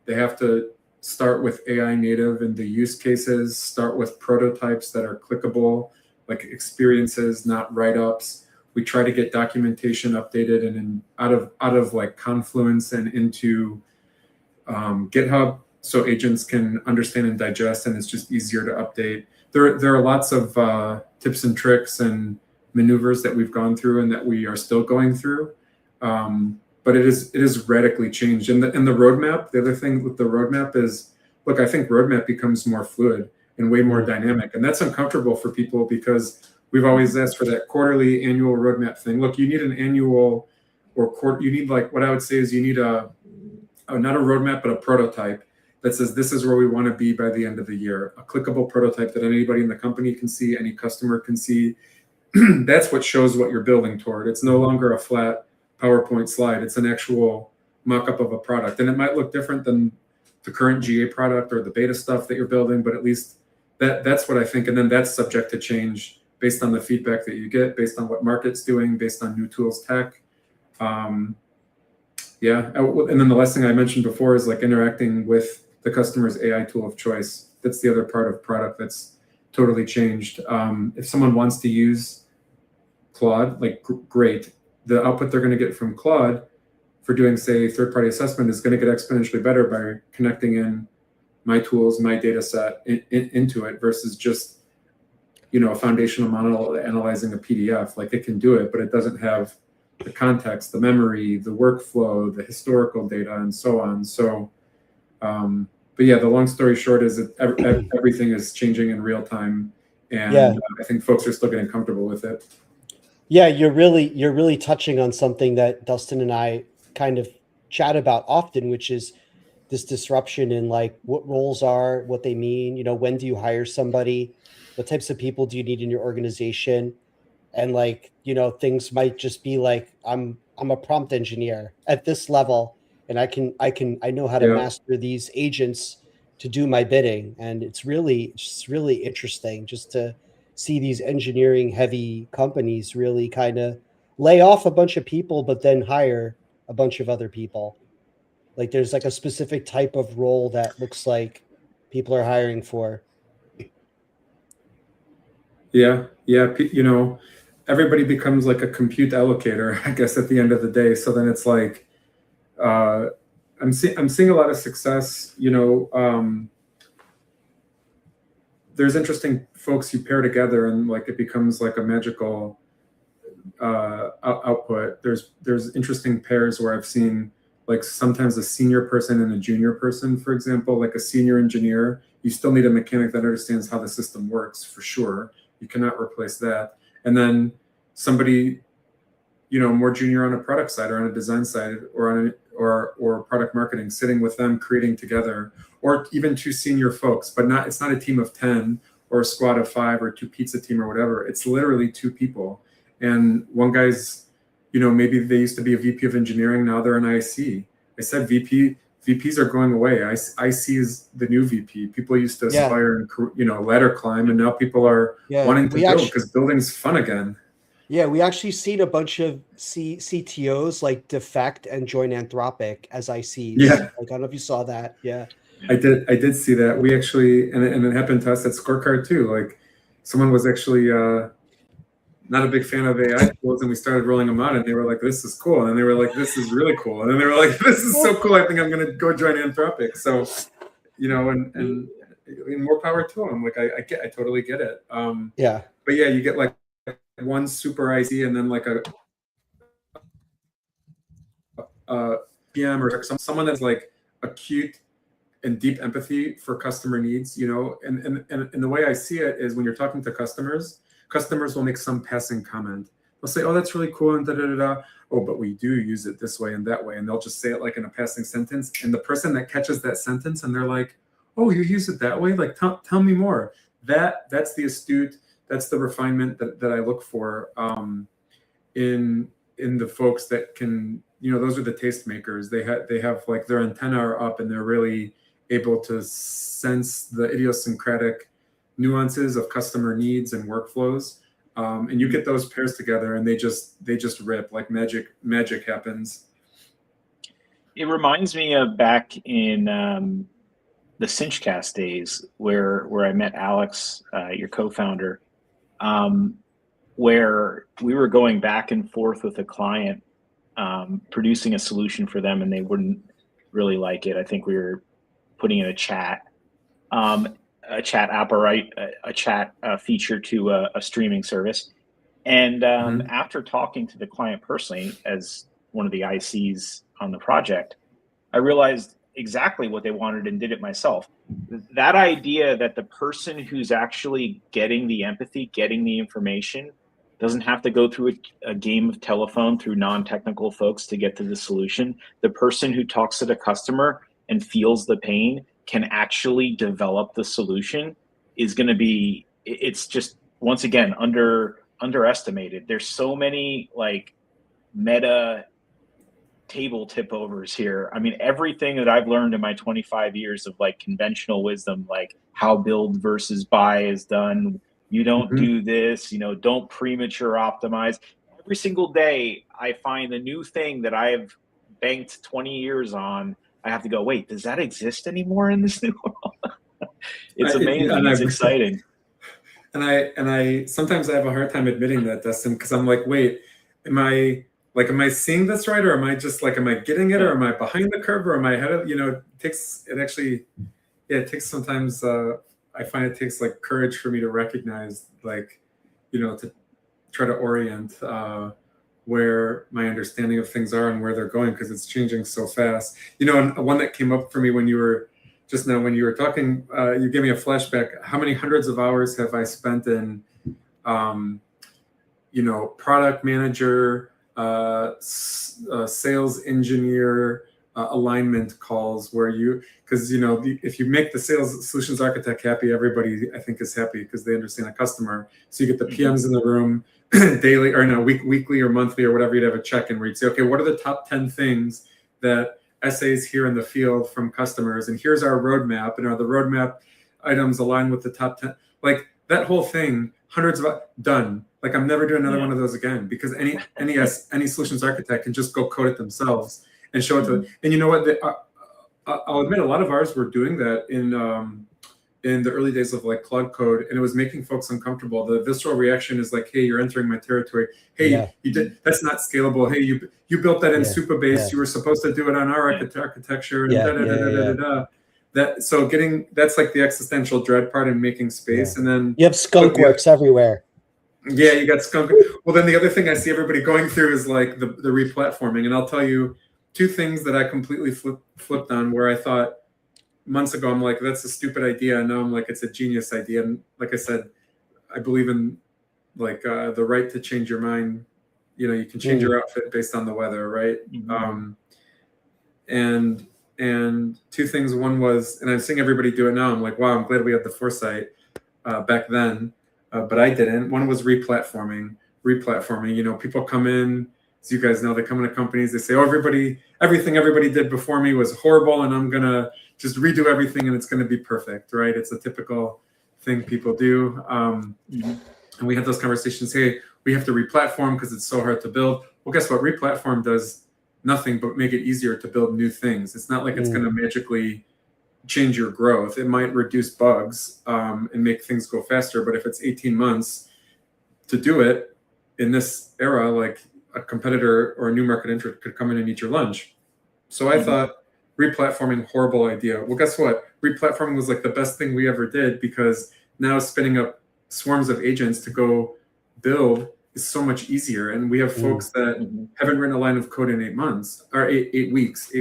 They have to start with AI native in the use cases, start with prototypes that are clickable, like experiences, not write-ups. We try to get documentation updated and out of like Confluence and into GitHub, so agents can understand and digest, and it's just easier to update. There are lots of tips and tricks and maneuvers that we've gone through and that we are still going through. But it is radically changed. And the roadmap, the other thing with the roadmap is, look, I think roadmap becomes more fluid and way more dynamic. And that's uncomfortable for people, because we've always asked for that quarterly, annual roadmap thing. Look, you need an annual or you need, like, what I would say is, you need not a roadmap, but a prototype that says, this is where we want to be by the end of the year. A clickable prototype that anybody in the company can see, any customer can see. That's what shows what you're building toward. It's no longer a flat PowerPoint slide. It's an actual mock-up of a product. And it might look different than the current GA product or the beta stuff that you're building, but at least that's what I think. And then that's subject to change based on the feedback that you get, based on what market's doing, based on new tools, tech. Yeah. And then the last thing I mentioned before is, like, interacting with the customer's AI tool of choice. That's the other part of product that's totally changed. If someone wants to use Claude, like, great. The output they're going to get from Claude for doing, say, third-party assessment is going to get exponentially better by connecting in my tools, my data set into it, versus just, a foundational model analyzing a PDF. Like, it can do it, but it doesn't have the context, the memory, the workflow, the historical data, and so on. So, but yeah, the long story short is that everything is changing in real time, and I think folks are still getting comfortable with it. Yeah, you're really touching on something that Dustin and I kind of chat about often, which is this disruption in like what roles are, what they mean, when do you hire somebody, what types of people do you need in your organization, and like things might just be like I'm a prompt engineer at this level, and I know how to master these agents to do my bidding, and it's really interesting just to see these engineering heavy companies really kind of lay off a bunch of people but then hire a bunch of other people. Like there's like a specific type of role that looks like people are hiring for. Yeah. Everybody becomes like a compute allocator, I guess, at the end of the day. So then it's like, I'm seeing a lot of success. There's interesting folks you pair together, and like it becomes like a magical output. There's interesting pairs where I've seen like sometimes a senior person and a junior person, for example, like a senior engineer. You still need a mechanic that understands how the system works, for sure. You cannot replace that. And then somebody, more junior on a product side or on a design side or product marketing, sitting with them, creating together, or even two senior folks, but it's not a team of 10 or a squad of 5 or 2 pizza team or whatever. It's literally 2 people. And one guy's, maybe they used to be a VP of engineering. Now they're an IC. I said VPs are going away. IC is the new VP. People used to aspire and, ladder climb, and now people are wanting to build because building's fun again. Yeah, we actually seen a bunch of CTOs like defect and join Anthropic as ICs. Yeah. Like, I don't know if you saw that. Yeah. I did see that. We actually, and it happened to us at Scorecard too. Like someone was actually not a big fan of AI tools, and we started rolling them out, and they were like, "This is cool," and then they were like, "This is really cool," and then they were like, "This is so cool. I think I'm gonna go join Anthropic." So, and more power to them. Like I totally get it. Yeah. But yeah, you get like one super IC, and then like a PM or someone that's like acute and deep empathy for customer needs, and the way I see it is when you're talking to customers will make some passing comment. They'll say, "Oh, that's really cool," and da-da-da-da. "Oh, but we do use it this way and that way." And they'll just say it like in a passing sentence. And the person that catches that sentence and they're like, "Oh, you use it that way? Like, tell me more." That's the astute, that's the refinement that I look for in the folks that can, those are the tastemakers. They have like their antenna are up, and they're really able to sense the idiosyncratic nuances of customer needs and workflows, and you get those pairs together, and they just rip. Like magic happens. It reminds me of back in the Cinchcast days where I met Alex, your co-founder, where we were going back and forth with a client, producing a solution for them, and they wouldn't really like it. I think we were putting in a chat app, a chat feature to a streaming service. And after talking to the client personally as one of the ICs on the project, I realized exactly what they wanted and did it myself. That idea that the person who's actually getting the empathy, getting the information, doesn't have to go through a game of telephone through non-technical folks to get to the solution. The person who talks to the customer and feels the pain can actually develop the solution is going to be, it's just, once again, underestimated. There's so many like meta table tip overs here. I mean, everything that I've learned in my 25 years of like conventional wisdom, like how build versus buy is done. You don't do this, don't premature optimize. Every single day I find a new thing that I've banked 20 years on. I have to go, wait, does that exist anymore in this new world? It's amazing. It's exciting. And I sometimes I have a hard time admitting that, Dustin, because I'm like, wait, am I seeing this right? Or am I just like, am I getting it? Or am I behind the curve? Or am I ahead of, it takes sometimes, I find it takes like courage for me to recognize, like, to try to orient where my understanding of things are and where they're going, because it's changing so fast. And one that came up for me when you were just now, when you were talking, you gave me a flashback. How many hundreds of hours have I spent in, product manager, sales engineer, alignment calls where because if you make the sales solutions architect happy, everybody I think is happy because they understand a customer. So you get the PMs in the room daily or weekly or monthly or whatever. You'd have a check-in where you'd say, okay, what are the top 10 things that SAs hear in the field from customers, and here's our roadmap, and are the roadmap items aligned with the top 10? Like that whole thing, hundreds of done. Like I'm never doing another one of those again, because any solutions architect can just go code it themselves and show it to them. And you know what? I'll admit a lot of ours were doing that in the early days of like Cloud Code, and it was making folks uncomfortable. The visceral reaction is like, hey, you're entering my territory. Hey, you did that's not scalable. Hey, you built that in Supabase. You were supposed to do it on our architecture. And that's like the existential dread part in making space. And then you have skunkworks everywhere. Yeah, you got skunk. Well, then the other thing I see everybody going through is like the replatforming. And I'll tell you two things that I completely flipped on, where I thought months ago, I'm like, that's a stupid idea. And now I'm like, it's a genius idea. And like I said, I believe in like the right to change your mind. You can change your outfit based on the weather, right? And two things. One was, and I'm seeing everybody do it now. I'm like, wow, I'm glad we had the foresight back then, but I didn't. One was replatforming. People come in, as you guys know, they come into companies, they say, oh, everything everybody did before me was horrible, and I'm gonna just redo everything, and it's gonna be perfect, right? It's a typical thing people do. And we had those conversations. Hey, we have to replatform because it's so hard to build. Well, guess what? Replatform does nothing but make it easier to build new things. It's not like it's going to magically change your growth. It might reduce bugs and make things go faster. But if it's 18 months to do it in this era, like a competitor or a new market entrant could come in and eat your lunch. So I thought replatforming, horrible idea. Well, guess what? Replatforming was like the best thing we ever did, because now spinning up swarms of agents to go build is so much easier. And we have folks that haven't written a line of code in 8 months or 8 weeks.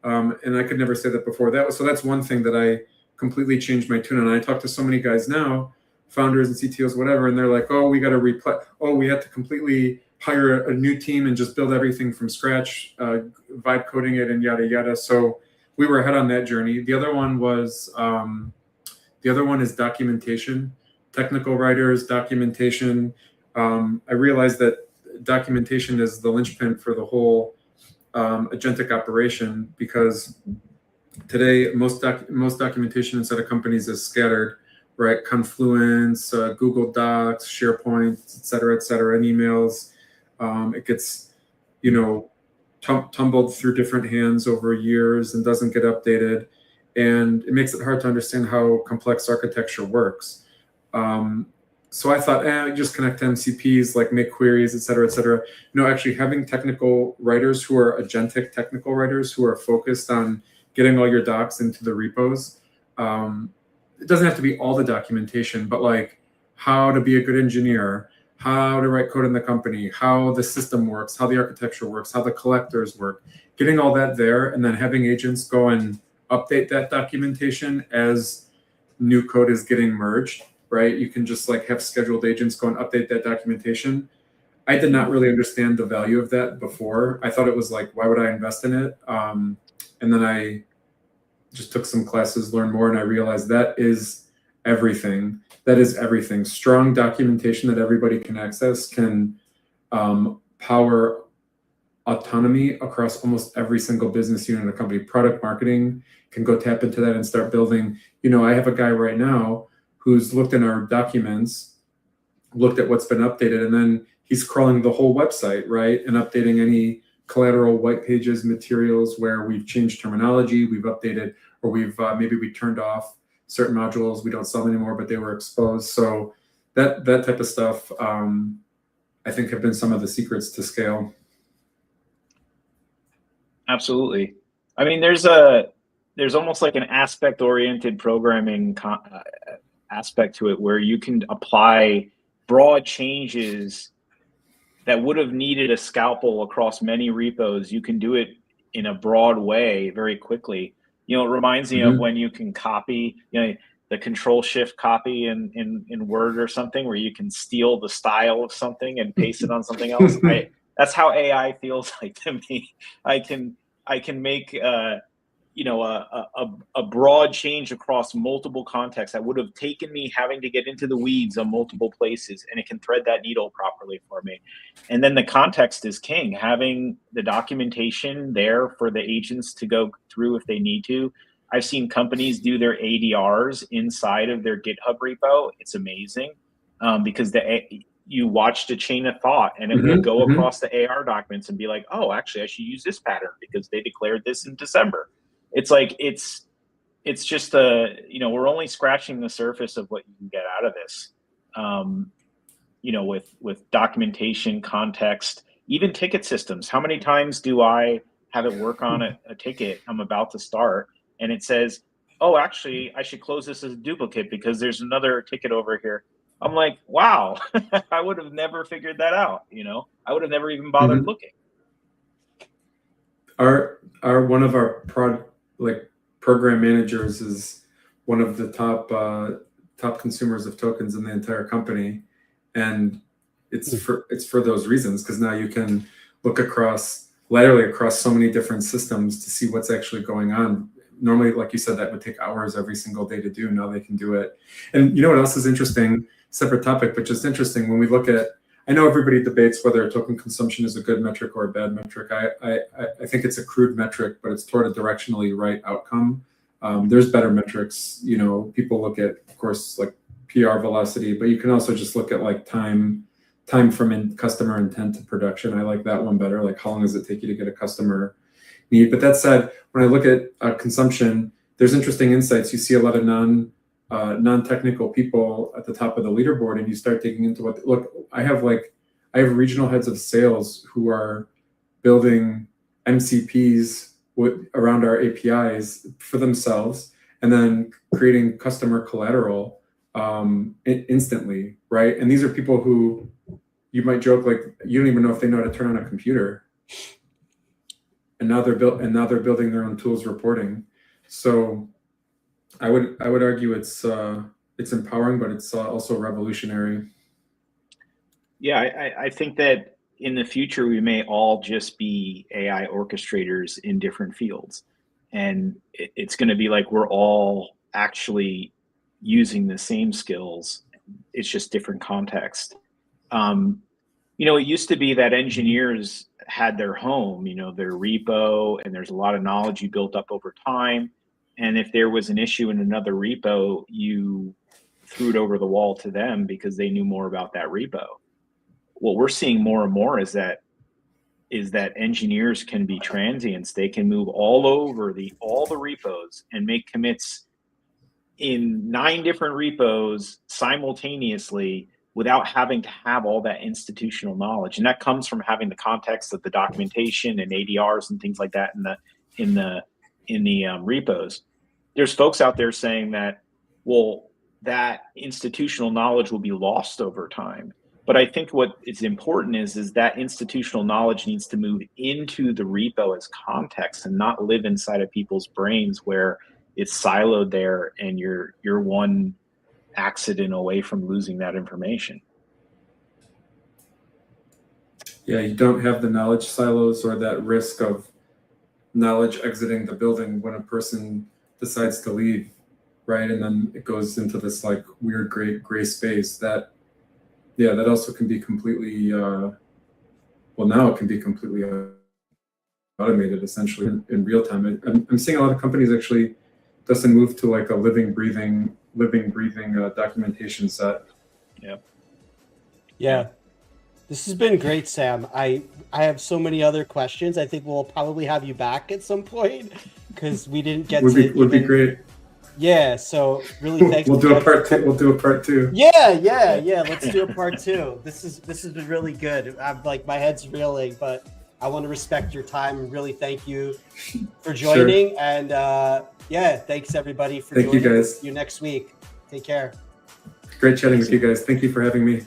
And I could never say that before. So that's one thing that I completely changed my tune on. I talk to so many guys now, founders and CTOs, whatever, and they're like, oh, we got to we had to completely hire a new team and just build everything from scratch, vibe coding it and yada, yada. So we were ahead on that journey. The other one is documentation, technical writers, documentation. I realized that documentation is the linchpin for the whole agentic operation, because today most documentation inside of companies is scattered, right? Confluence, Google Docs, SharePoint, et cetera, and emails. It gets, tumbled through different hands over years and doesn't get updated, and it makes it hard to understand how complex architecture works. So I thought, just connect to MCPs, like make queries, et cetera. No, actually having technical writers who are agentic technical writers who are focused on getting all your docs into the repos. It doesn't have to be all the documentation, but like how to be a good engineer, how to write code in the company, how the system works, how the architecture works, how the collectors work, getting all that there, and then having agents go and update that documentation as new code is getting merged. Right? You can just like have scheduled agents go and update that documentation. I did not really understand the value of that before. I thought it was like, why would I invest in it? And then I just took some classes, learned more, and I realized that is everything. That is everything. Strong documentation that everybody can access can power autonomy across almost every single business unit in a company. Product marketing can go tap into that and start building. I have a guy right now who's looked in our documents, looked at what's been updated, and then he's crawling the whole website, right? And updating any collateral, white pages, materials where we've changed terminology, we've updated, or maybe we turned off certain modules, we don't sell them anymore, but they were exposed. So that type of stuff, I think, have been some of the secrets to scale. Absolutely. I mean, there's almost like an aspect-oriented programming aspect to it, where you can apply broad changes that would have needed a scalpel across many repos. You can do it in a broad way very quickly. It reminds me of when you can copy, the Control-Shift copy in Word or something, where you can steal the style of something and paste it on something else. That's how AI feels like to me. I can I can make a broad change across multiple contexts that would have taken me having to get into the weeds on multiple places, and it can thread that needle properly for me. And then the context is king. Having the documentation there for the agents to go through if they need to. I've seen companies do their ADRs inside of their GitHub repo. It's amazing because you watched a chain of thought, and it will go across the AR documents and be like, oh, actually, I should use this pattern because they declared this in December. It's like it's just we're only scratching the surface of what you can get out of this. With documentation, context, even ticket systems. How many times do I have it work on a ticket I'm about to start, and it says, oh, actually, I should close this as a duplicate because there's another ticket over here. I'm like, wow, I would have never figured that out. I would have never even bothered looking. One of our program managers is one of the top consumers of tokens in the entire company, and it's for those reasons, because now you can look laterally across so many different systems to see what's actually going on. Normally, like you said, that would take hours every single day to do. Now they can do it. And you know what else is interesting? Separate topic, but just interesting. When we look at, I know everybody debates whether token consumption is a good metric or a bad metric. I think it's a crude metric, but it's toward a directionally right outcome. There's better metrics. People look at, of course, like PR velocity, but you can also just look at like time from customer intent to production. I like that one better. Like how long does it take you to get a customer need? But that said, when I look at consumption, there's interesting insights. You see a lot of non-technical people at the top of the leaderboard, and you start digging into I have regional heads of sales who are building MCPs around our APIs for themselves, and then creating customer collateral instantly, right? And these are people who you might joke like you don't even know if they know how to turn on a computer, and now they're building their own tools reporting. So I would argue it's empowering, but it's also revolutionary. Yeah, I think that in the future we may all just be AI orchestrators in different fields, and it's going to be like we're all actually using the same skills. It's just different context. It used to be that engineers had their home, their repo, and there's a lot of knowledge you built up over time. And if there was an issue in another repo, you threw it over the wall to them because they knew more about that repo. What we're seeing more and more is that engineers can be transients. They can move all over all the repos and make commits in 9 different repos simultaneously without having to have all that institutional knowledge. And that comes from having the context of the documentation and ADRs and things like that in the repos. There's folks out there saying that, well, that institutional knowledge will be lost over time. But I think what is important is that institutional knowledge needs to move into the repo as context and not live inside of people's brains where it's siloed there and you're one accident away from losing that information. Yeah, you don't have the knowledge silos or that risk of knowledge exiting the building when a person decides to leave, right? And then it goes into this like weird gray space that also can be completely now it can be completely automated essentially in real time. I'm seeing a lot of companies actually doesn't move to like a living breathing documentation set. Yeah. This has been great, Sam. I have so many other questions. I think we'll probably have you back at some point because we didn't get would be great. Yeah, so really thanks. We'll do a part two. Yeah. Let's do a part 2. This has been really good. I'm like, my head's reeling, but I want to respect your time and really thank you for joining. Sure. And thanks everybody for joining. Thank you guys. See you next week. Take care. Great chatting with you guys. Thank you for having me.